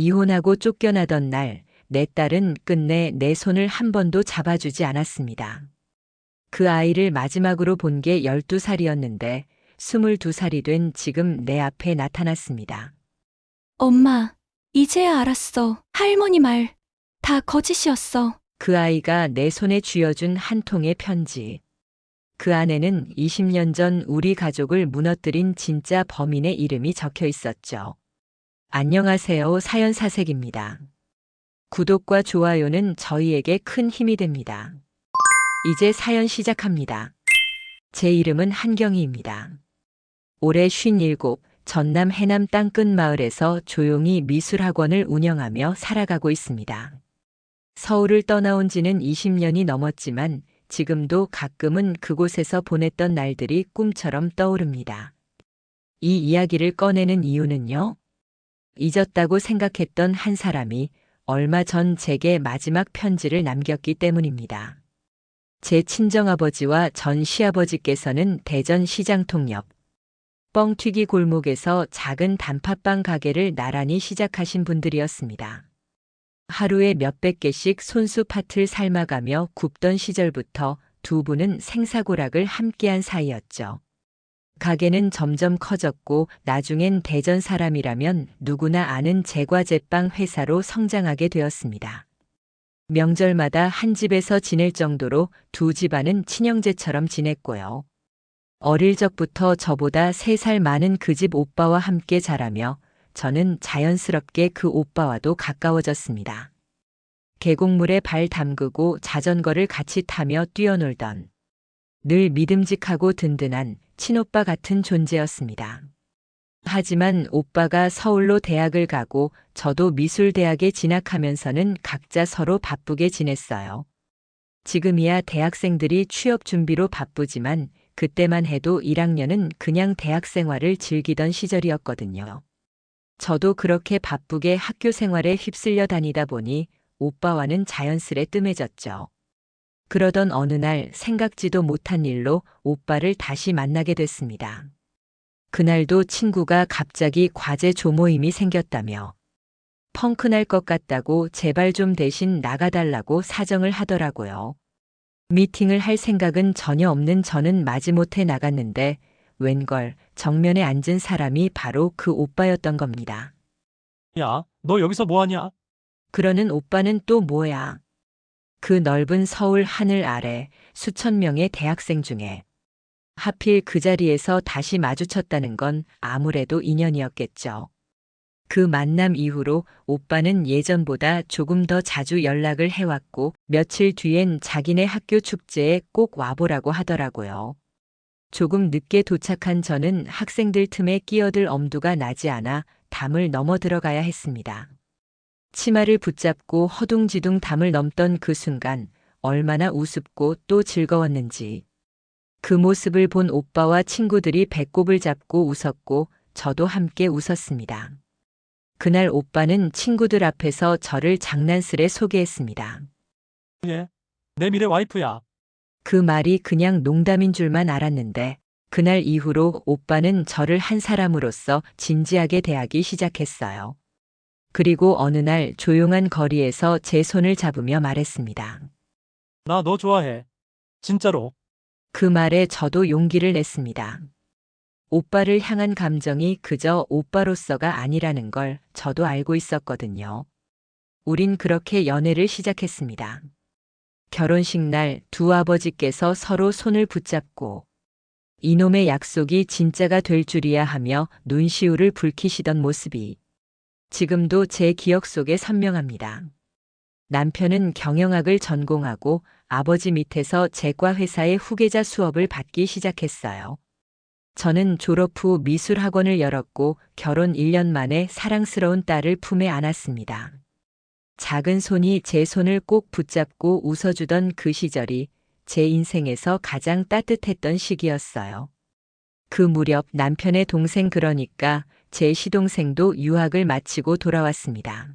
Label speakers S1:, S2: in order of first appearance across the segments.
S1: 이혼하고 쫓겨나던 날, 내 딸은 끝내 내 손을 한 번도 잡아주지 않았습니다. 그 아이를 마지막으로 본 게 12살이었는데 22살이 된 지금 내 앞에 나타났습니다.
S2: 엄마, 이제야 알았어. 할머니 말 다 거짓이었어.
S1: 그 아이가 내 손에 쥐어준 한 통의 편지. 그 안에는 20년 전 우리 가족을 무너뜨린 진짜 범인의 이름이 적혀 있었죠. 안녕하세요. 사연사색입니다. 구독과 좋아요는 저희에게 큰 힘이 됩니다. 이제 사연 시작합니다. 제 이름은 한경희입니다. 올해 57, 전남 해남 땅끝 마을에서 조용히 미술학원을 운영하며 살아가고 있습니다. 서울을 떠나온 지는 20년이 넘었지만 지금도 가끔은 그곳에서 보냈던 날들이 꿈처럼 떠오릅니다. 이 이야기를 꺼내는 이유는요. 잊었다고 생각했던 한 사람이 얼마 전 제게 마지막 편지를 남겼기 때문입니다. 제 친정아버지와 전 시아버지께서는 대전 시장통 옆 뻥튀기 골목에서 작은 단팥빵 가게를 나란히 시작하신 분들이었습니다. 하루에 몇백 개씩 손수 팥을 삶아가며 굽던 시절부터 두 분은 생사고락을 함께한 사이였죠. 가게는 점점 커졌고 나중엔 대전 사람이라면 누구나 아는 제과제빵 회사로 성장하게 되었습니다. 명절마다 한 집에서 지낼 정도로 두 집안은 친형제처럼 지냈고요. 어릴 적부터 저보다 3살 많은 그 집 오빠와 함께 자라며 저는 자연스럽게 그 오빠와도 가까워졌습니다. 계곡물에 발 담그고 자전거를 같이 타며 뛰어놀던 늘 믿음직하고 든든한 친오빠 같은 존재였습니다. 하지만 오빠가 서울로 대학을 가고 저도 미술대학에 진학하면서는 각자 서로 바쁘게 지냈어요. 지금이야 대학생들이 취업 준비로 바쁘지만 그때만 해도 1학년은 그냥 대학 생활을 즐기던 시절이었거든요. 저도 그렇게 바쁘게 학교 생활에 휩쓸려 다니다 보니 오빠와는 자연스레 뜸해졌죠. 그러던 어느 날 생각지도 못한 일로 오빠를 다시 만나게 됐습니다. 그날도 친구가 갑자기 과제 조모임이 생겼다며 펑크 날 것 같다고 제발 좀 대신 나가달라고 사정을 하더라고요. 미팅을 할 생각은 전혀 없는 저는 마지못해 나갔는데 웬걸 정면에 앉은 사람이 바로 그 오빠였던 겁니다.
S3: 야, 너 여기서 뭐 하냐?
S1: 그러는 오빠는 또 뭐야? 그 넓은 서울 하늘 아래 수천 명의 대학생 중에 하필 그 자리에서 다시 마주쳤다는 건 아무래도 인연이었겠죠. 그 만남 이후로 오빠는 예전보다 조금 더 자주 연락을 해왔고 며칠 뒤엔 자기네 학교 축제에 꼭 와보라고 하더라고요. 조금 늦게 도착한 저는 학생들 틈에 끼어들 엄두가 나지 않아 담을 넘어 들어가야 했습니다. 치마를 붙잡고 허둥지둥 담을 넘던 그 순간 얼마나 우습고 또 즐거웠는지. 그 모습을 본 오빠와 친구들이 배꼽을 잡고 웃었고 저도 함께 웃었습니다. 그날 오빠는 친구들 앞에서 저를 장난스레 소개했습니다.
S3: 얘, 내 미래 와이프야.
S1: 그 말이 그냥 농담인 줄만 알았는데 그날 이후로 오빠는 저를 한 사람으로서 진지하게 대하기 시작했어요. 그리고 어느 날 조용한 거리에서 제 손을 잡으며 말했습니다.
S3: 나 너 좋아해. 진짜로.
S1: 그 말에 저도 용기를 냈습니다. 오빠를 향한 감정이 그저 오빠로서가 아니라는 걸 저도 알고 있었거든요. 우린 그렇게 연애를 시작했습니다. 결혼식 날 두 아버지께서 서로 손을 붙잡고 이놈의 약속이 진짜가 될 줄이야 하며 눈시울을 붉히시던 모습이 지금도 제 기억 속에 선명합니다. 남편은 경영학을 전공하고 아버지 밑에서 제과 회사의 후계자 수업을 받기 시작했어요. 저는 졸업 후 미술학원을 열었고 결혼 1년 만에 사랑스러운 딸을 품에 안았습니다. 작은 손이 제 손을 꼭 붙잡고 웃어주던 그 시절이 제 인생에서 가장 따뜻했던 시기였어요. 그 무렵 남편의 동생 그러니까 제 시동생도 유학을 마치고 돌아왔습니다.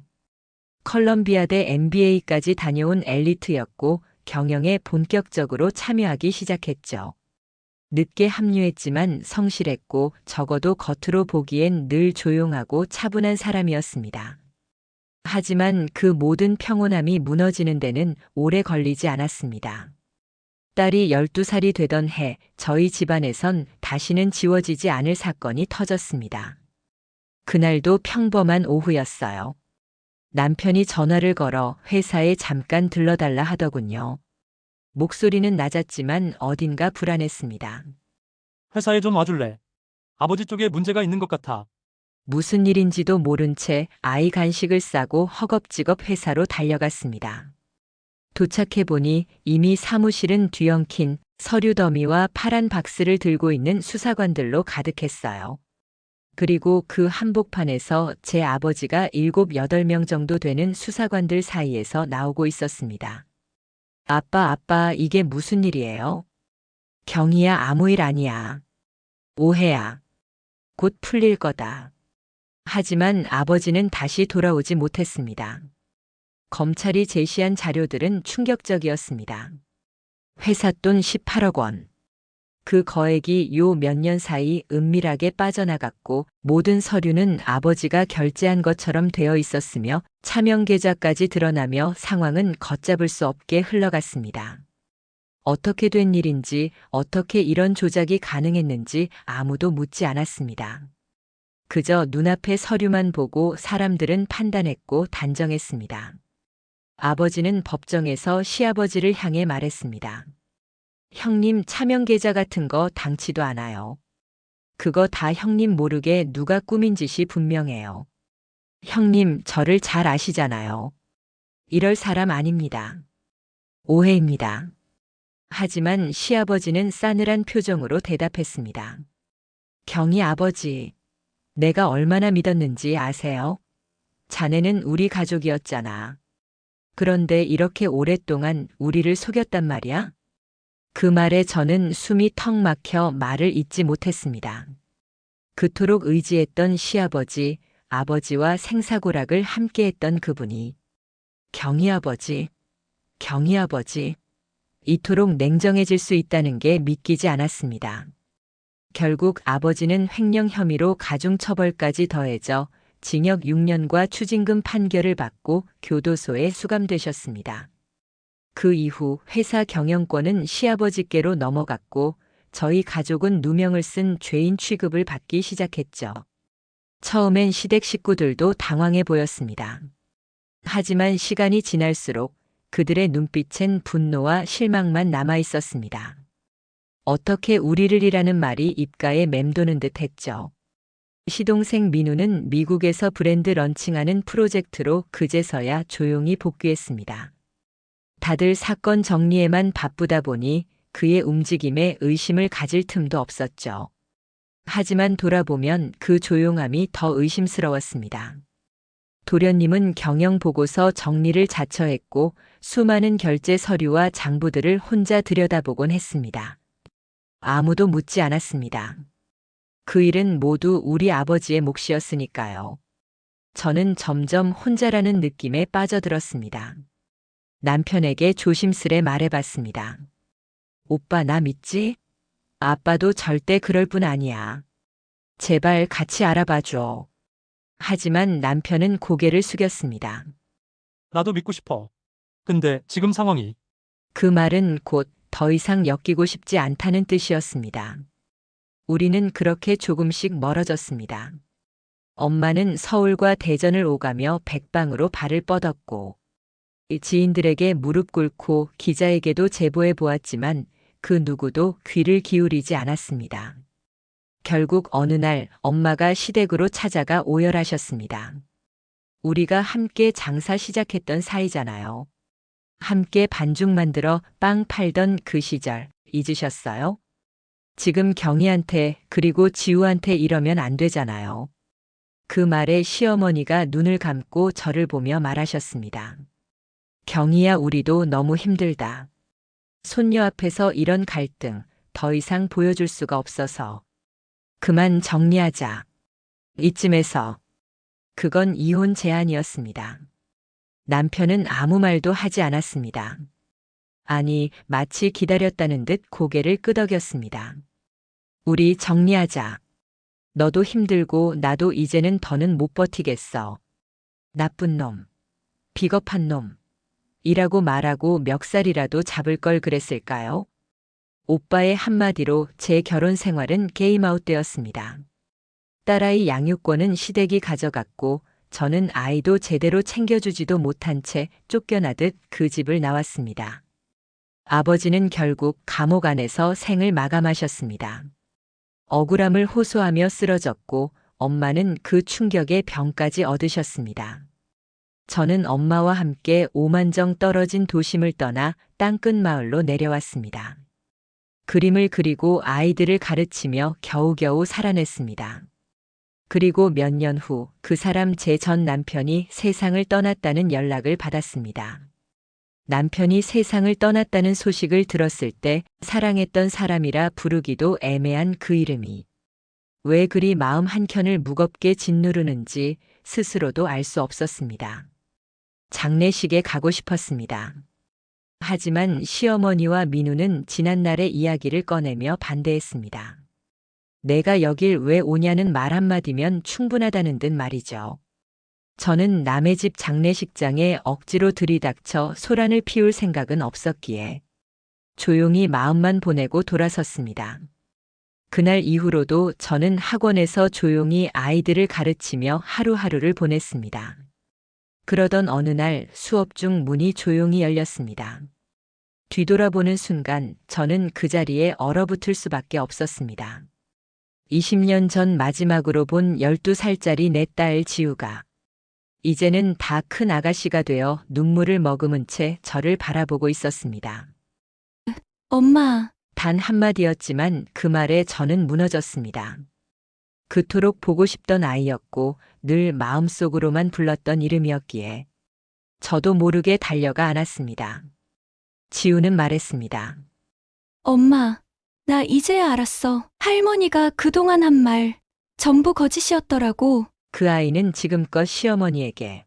S1: 컬럼비아대 MBA까지 다녀온 엘리트였고 경영에 본격적으로 참여하기 시작했죠. 늦게 합류했지만 성실했고 적어도 겉으로 보기엔 늘 조용하고 차분한 사람이었습니다. 하지만 그 모든 평온함이 무너지는 데는 오래 걸리지 않았습니다. 딸이 12살이 되던 해 저희 집안에선 다시는 지워지지 않을 사건이 터졌습니다. 그날도 평범한 오후였어요. 남편이 전화를 걸어 회사에 잠깐 들러달라 하더군요. 목소리는 낮았지만 어딘가 불안했습니다.
S3: 회사에 좀 와줄래? 아버지 쪽에 문제가 있는 것 같아.
S1: 무슨 일인지도 모른 채 아이 간식을 싸고 허겁지겁 회사로 달려갔습니다. 도착해보니 이미 사무실은 뒤엉킨 서류 더미와 파란 박스를 들고 있는 수사관들로 가득했어요. 그리고 그 한복판에서 제 아버지가 7, 8명 정도 되는 수사관들 사이에서 나오고 있었습니다. 아빠, 이게 무슨 일이에요? 경희야, 아무 일 아니야. 오해야. 곧 풀릴 거다. 하지만 아버지는 다시 돌아오지 못했습니다. 검찰이 제시한 자료들은 충격적이었습니다. 회사 돈 18억 원. 그 거액이 요 몇 년 사이 은밀하게 빠져나갔고 모든 서류는 아버지가 결제한 것처럼 되어 있었으며 차명 계좌까지 드러나며 상황은 걷잡을 수 없게 흘러갔습니다. 어떻게 된 일인지, 어떻게 이런 조작이 가능했는지 아무도 묻지 않았습니다. 그저 눈앞의 서류만 보고 사람들은 판단했고 단정했습니다. 아버지는 법정에서 시아버지를 향해 말했습니다. 형님 차명 계좌 같은 거 당치도 않아요. 그거 다 형님 모르게 누가 꾸민 짓이 분명해요. 형님 저를 잘 아시잖아요. 이럴 사람 아닙니다. 오해입니다. 하지만 시아버지는 싸늘한 표정으로 대답했습니다. 경희 아버지, 내가 얼마나 믿었는지 아세요? 자네는 우리 가족이었잖아. 그런데 이렇게 오랫동안 우리를 속였단 말이야? 그 말에 저는 숨이 턱 막혀 말을 잇지 못했습니다. 그토록 의지했던 시아버지, 아버지와 생사고락을 함께했던 그분이 경희 아버지, 이토록 냉정해질 수 있다는 게 믿기지 않았습니다. 결국 아버지는 횡령 혐의로 가중처벌까지 더해져 징역 6년과 추징금 판결을 받고 교도소에 수감되셨습니다. 그 이후 회사 경영권은 시아버지께로 넘어갔고 저희 가족은 누명을 쓴 죄인 취급을 받기 시작했죠. 처음엔 시댁 식구들도 당황해 보였습니다. 하지만 시간이 지날수록 그들의 눈빛엔 분노와 실망만 남아 있었습니다. 어떻게 우리를이라는 말이 입가에 맴도는 듯 했죠. 시동생 민우는 미국에서 브랜드 런칭하는 프로젝트로 그제서야 조용히 복귀했습니다. 다들 사건 정리에만 바쁘다 보니 그의 움직임에 의심을 가질 틈도 없었죠. 하지만 돌아보면 그 조용함이 더 의심스러웠습니다. 도련님은 경영 보고서 정리를 자처했고 수많은 결제 서류와 장부들을 혼자 들여다보곤 했습니다. 아무도 묻지 않았습니다. 그 일은 모두 우리 아버지의 몫이었으니까요. 저는 점점 혼자라는 느낌에 빠져들었습니다. 남편에게 조심스레 말해봤습니다. 오빠 나 믿지? 아빠도 절대 그럴 뿐 아니야. 제발 같이 알아봐줘. 하지만 남편은 고개를 숙였습니다.
S3: 나도 믿고 싶어. 근데 지금 상황이.
S1: 그 말은 곧 더 이상 엮이고 싶지 않다는 뜻이었습니다. 우리는 그렇게 조금씩 멀어졌습니다. 엄마는 서울과 대전을 오가며 백방으로 발을 뻗었고 지인들에게 무릎 꿇고 기자에게도 제보해 보았지만 그 누구도 귀를 기울이지 않았습니다. 결국 어느 날 엄마가 시댁으로 찾아가 오열하셨습니다. 우리가 함께 장사 시작했던 사이잖아요. 함께 반죽 만들어 빵 팔던 그 시절 잊으셨어요? 지금 경희한테 그리고 지우한테 이러면 안 되잖아요. 그 말에 시어머니가 눈을 감고 저를 보며 말하셨습니다. 경희야 우리도 너무 힘들다. 손녀 앞에서 이런 갈등 더 이상 보여줄 수가 없어서 그만 정리하자. 이쯤에서 그건 이혼 제안이었습니다. 남편은 아무 말도 하지 않았습니다. 아니, 마치 기다렸다는 듯 고개를 끄덕였습니다. 우리 정리하자. 너도 힘들고 나도 이제는 더는 못 버티겠어. 나쁜 놈. 비겁한 놈. 이라고 말하고 멱살이라도 잡을 걸 그랬을까요? 오빠의 한마디로 제 결혼 생활은 게임아웃 되었습니다. 딸아이 양육권은 시댁이 가져갔고 저는 아이도 제대로 챙겨주지도 못한 채 쫓겨나듯 그 집을 나왔습니다. 아버지는 결국 감옥 안에서 생을 마감하셨습니다. 억울함을 호소하며 쓰러졌고 엄마는 그 충격에 병까지 얻으셨습니다. 저는 엄마와 함께 5만 정 떨어진 도심을 떠나 땅끝 마을로 내려왔습니다. 그림을 그리고 아이들을 가르치며 겨우겨우 살아냈습니다. 그리고 몇 년 후 그 사람 제 전 남편이 세상을 떠났다는 연락을 받았습니다. 남편이 세상을 떠났다는 소식을 들었을 때 사랑했던 사람이라 부르기도 애매한 그 이름이 왜 그리 마음 한켠을 무겁게 짓누르는지 스스로도 알 수 없었습니다. 장례식에 가고 싶었습니다. 하지만 시어머니와 민우는 지난날의 이야기를 꺼내며 반대했습니다. 내가 여길 왜 오냐는 말 한마디면 충분하다는 듯 말이죠. 저는 남의 집 장례식장에 억지로 들이닥쳐 소란을 피울 생각은 없었기에 조용히 마음만 보내고 돌아섰습니다. 그날 이후로도 저는 학원에서 조용히 아이들을 가르치며 하루하루를 보냈습니다. 그러던 어느 날 수업 중 문이 조용히 열렸습니다. 뒤돌아보는 순간 저는 그 자리에 얼어붙을 수밖에 없었습니다. 20년 전 마지막으로 본 12살짜리 내 딸 지우가 이제는 다 큰 아가씨가 되어 눈물을 머금은 채 저를 바라보고 있었습니다.
S2: 엄마,
S1: 단 한마디였지만 그 말에 저는 무너졌습니다. 그토록 보고 싶던 아이였고 늘 마음속으로만 불렀던 이름이었기에 저도 모르게 달려가 안았습니다. 지우는 말했습니다.
S2: 엄마, 나 이제야 알았어. 할머니가 그동안 한 말 전부 거짓이었더라고.
S1: 그 아이는 지금껏 시어머니에게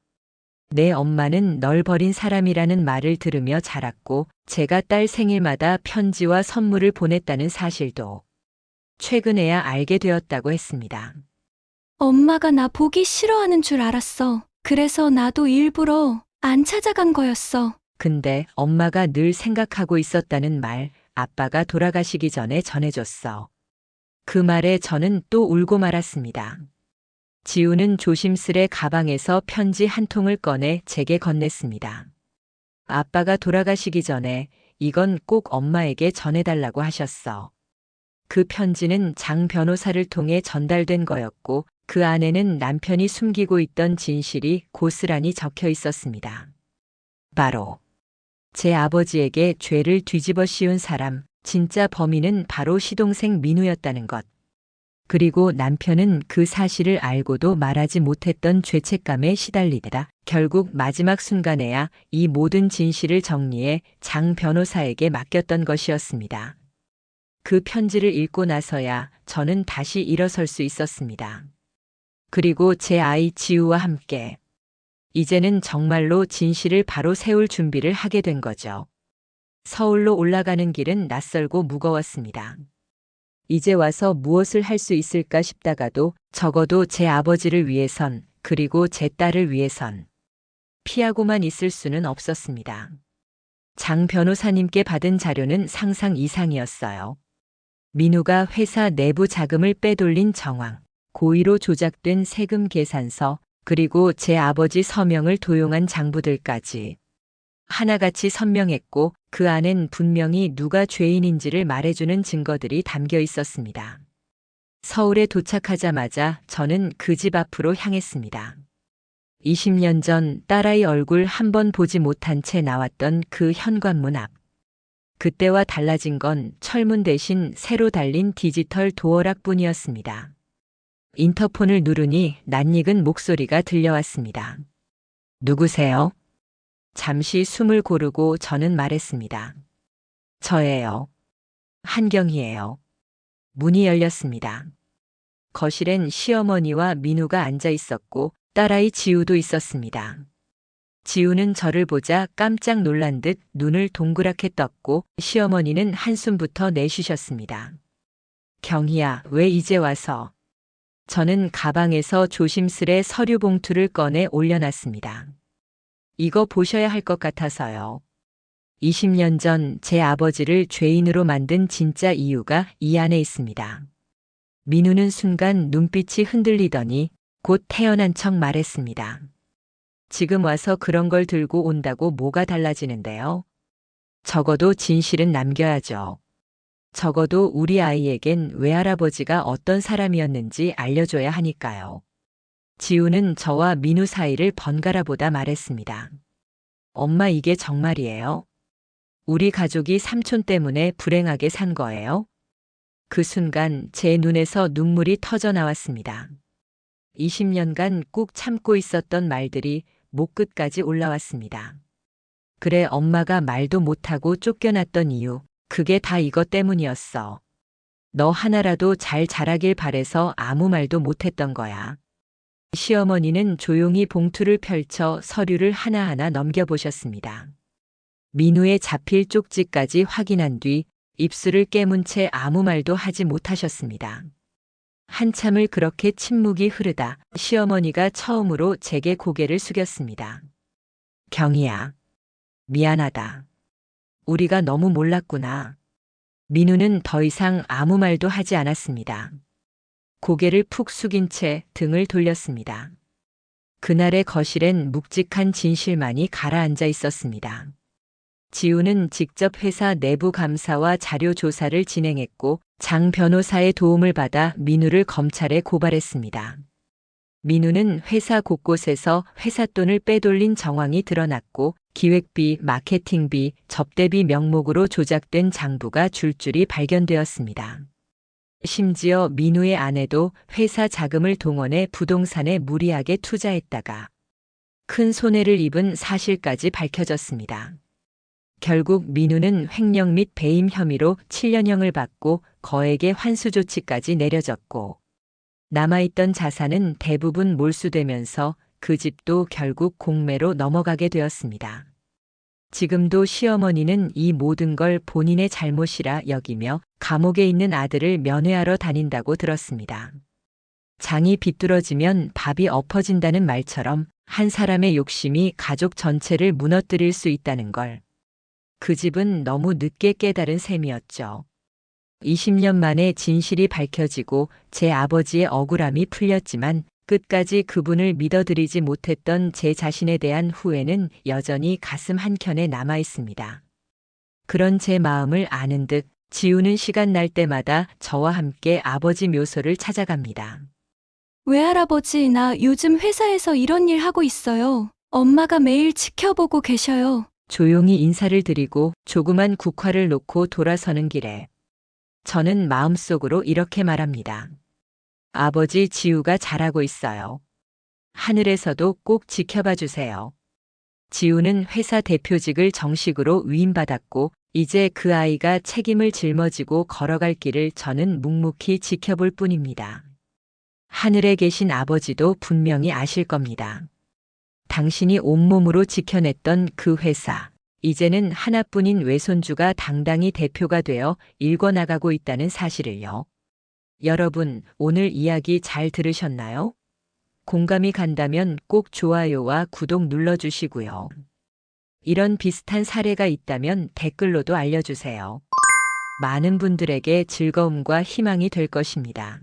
S1: 내 엄마는 널 버린 사람이라는 말을 들으며 자랐고 제가 딸 생일마다 편지와 선물을 보냈다는 사실도 최근에야 알게 되었다고 했습니다.
S2: 엄마가 나 보기 싫어하는 줄 알았어. 그래서 나도 일부러 안 찾아간 거였어.
S1: 근데 엄마가 늘 생각하고 있었다는 말 아빠가 돌아가시기 전에 전해줬어. 그 말에 저는 또 울고 말았습니다. 지우는 조심스레 가방에서 편지 한 통을 꺼내 제게 건넸습니다. 아빠가 돌아가시기 전에 이건 꼭 엄마에게 전해달라고 하셨어. 그 편지는 장 변호사를 통해 전달된 거였고 그 안에는 남편이 숨기고 있던 진실이 고스란히 적혀 있었습니다. 바로 제 아버지에게 죄를 뒤집어 씌운 사람, 진짜 범인은 바로 시동생 민우였다는 것. 그리고 남편은 그 사실을 알고도 말하지 못했던 죄책감에 시달리다가 결국 마지막 순간에야 이 모든 진실을 정리해 장 변호사에게 맡겼던 것이었습니다. 그 편지를 읽고 나서야 저는 다시 일어설 수 있었습니다. 그리고 제 아이 지우와 함께 이제는 정말로 진실을 바로 세울 준비를 하게 된 거죠. 서울로 올라가는 길은 낯설고 무거웠습니다. 이제 와서 무엇을 할 수 있을까 싶다가도 적어도 제 아버지를 위해선 그리고 제 딸을 위해선 피하고만 있을 수는 없었습니다. 장 변호사님께 받은 자료는 상상 이상이었어요. 민우가 회사 내부 자금을 빼돌린 정황, 고의로 조작된 세금 계산서, 그리고 제 아버지 서명을 도용한 장부들까지 하나같이 선명했고 그 안엔 분명히 누가 죄인인지를 말해주는 증거들이 담겨 있었습니다. 서울에 도착하자마자 저는 그 집 앞으로 향했습니다. 20년 전 딸아이 얼굴 한 번 보지 못한 채 나왔던 그 현관문 앞. 그때와 달라진 건 철문 대신 새로 달린 디지털 도어락뿐이었습니다. 인터폰을 누르니 낯익은 목소리가 들려왔습니다. 누구세요? 잠시 숨을 고르고 저는 말했습니다. 저예요. 한경이에요. 문이 열렸습니다. 거실엔 시어머니와 민우가 앉아 있었고 딸아이 지우도 있었습니다. 지우는 저를 보자 깜짝 놀란 듯 눈을 동그랗게 떴고 시어머니는 한숨부터 내쉬셨습니다. 경희야, 왜 이제 와서? 저는 가방에서 조심스레 서류 봉투를 꺼내 올려놨습니다. 이거 보셔야 할 것 같아서요. 20년 전 제 아버지를 죄인으로 만든 진짜 이유가 이 안에 있습니다. 민우는 순간 눈빛이 흔들리더니 곧 태어난 척 말했습니다. 지금 와서 그런 걸 들고 온다고 뭐가 달라지는데요? 적어도 진실은 남겨야죠. 적어도 우리 아이에겐 외할아버지가 어떤 사람이었는지 알려줘야 하니까요. 지우는 저와 민우 사이를 번갈아 보다 말했습니다. 엄마, 이게 정말이에요? 우리 가족이 삼촌 때문에 불행하게 산 거예요? 그 순간 제 눈에서 눈물이 터져 나왔습니다. 20년간 꾹 참고 있었던 말들이 목끝까지 올라왔습니다. 그래, 엄마가 말도 못하고 쫓겨났던 이유, 그게 다 이것 때문이었어. 너 하나라도 잘 자라길 바래서 아무 말도 못했던 거야. 시어머니는 조용히 봉투를 펼쳐 서류를 하나하나 넘겨보셨습니다. 민우의 자필 쪽지까지 확인한 뒤 입술을 깨문 채 아무 말도 하지 못하셨습니다. 한참을 그렇게 침묵이 흐르다 시어머니가 처음으로 제게 고개를 숙였습니다. 경희야, 미안하다. 우리가 너무 몰랐구나. 민우는 더 이상 아무 말도 하지 않았습니다. 고개를 푹 숙인 채 등을 돌렸습니다. 그날의 거실엔 묵직한 진실만이 가라앉아 있었습니다. 지우는 직접 회사 내부 감사와 자료 조사를 진행했고 장 변호사의 도움을 받아 민우를 검찰에 고발했습니다. 민우는 회사 곳곳에서 회사 돈을 빼돌린 정황이 드러났고 기획비, 마케팅비, 접대비 명목으로 조작된 장부가 줄줄이 발견되었습니다. 심지어 민우의 아내도 회사 자금을 동원해 부동산에 무리하게 투자했다가 큰 손해를 입은 사실까지 밝혀졌습니다. 결국 민우는 횡령 및 배임 혐의로 7년형을 받고 거액의 환수 조치까지 내려졌고 남아있던 자산은 대부분 몰수되면서 그 집도 결국 공매로 넘어가게 되었습니다. 지금도 시어머니는 이 모든 걸 본인의 잘못이라 여기며 감옥에 있는 아들을 면회하러 다닌다고 들었습니다. 장이 비뚤어지면 밥이 엎어진다는 말처럼 한 사람의 욕심이 가족 전체를 무너뜨릴 수 있다는 걸 그 집은 너무 늦게 깨달은 셈이었죠. 20년 만에 진실이 밝혀지고 제 아버지의 억울함이 풀렸지만 끝까지 그분을 믿어드리지 못했던 제 자신에 대한 후회는 여전히 가슴 한켠에 남아 있습니다. 그런 제 마음을 아는 듯 지우는 시간 날 때마다 저와 함께 아버지 묘소를 찾아갑니다.
S2: 외할아버지, 나 요즘 회사에서 이런 일 하고 있어요. 엄마가 매일 지켜보고 계셔요.
S1: 조용히 인사를 드리고 조그만 국화를 놓고 돌아서는 길에 저는 마음속으로 이렇게 말합니다. 아버지, 지우가 잘하고 있어요. 하늘에서도 꼭 지켜봐 주세요. 지우는 회사 대표직을 정식으로 위임받았고 이제 그 아이가 책임을 짊어지고 걸어갈 길을 저는 묵묵히 지켜볼 뿐입니다. 하늘에 계신 아버지도 분명히 아실 겁니다. 당신이 온몸으로 지켜냈던 그 회사, 이제는 하나뿐인 외손주가 당당히 대표가 되어 일궈나가고 있다는 사실을요. 여러분, 오늘 이야기 잘 들으셨나요? 공감이 간다면 꼭 좋아요와 구독 눌러주시고요. 이런 비슷한 사례가 있다면 댓글로도 알려주세요. 많은 분들에게 즐거움과 희망이 될 것입니다.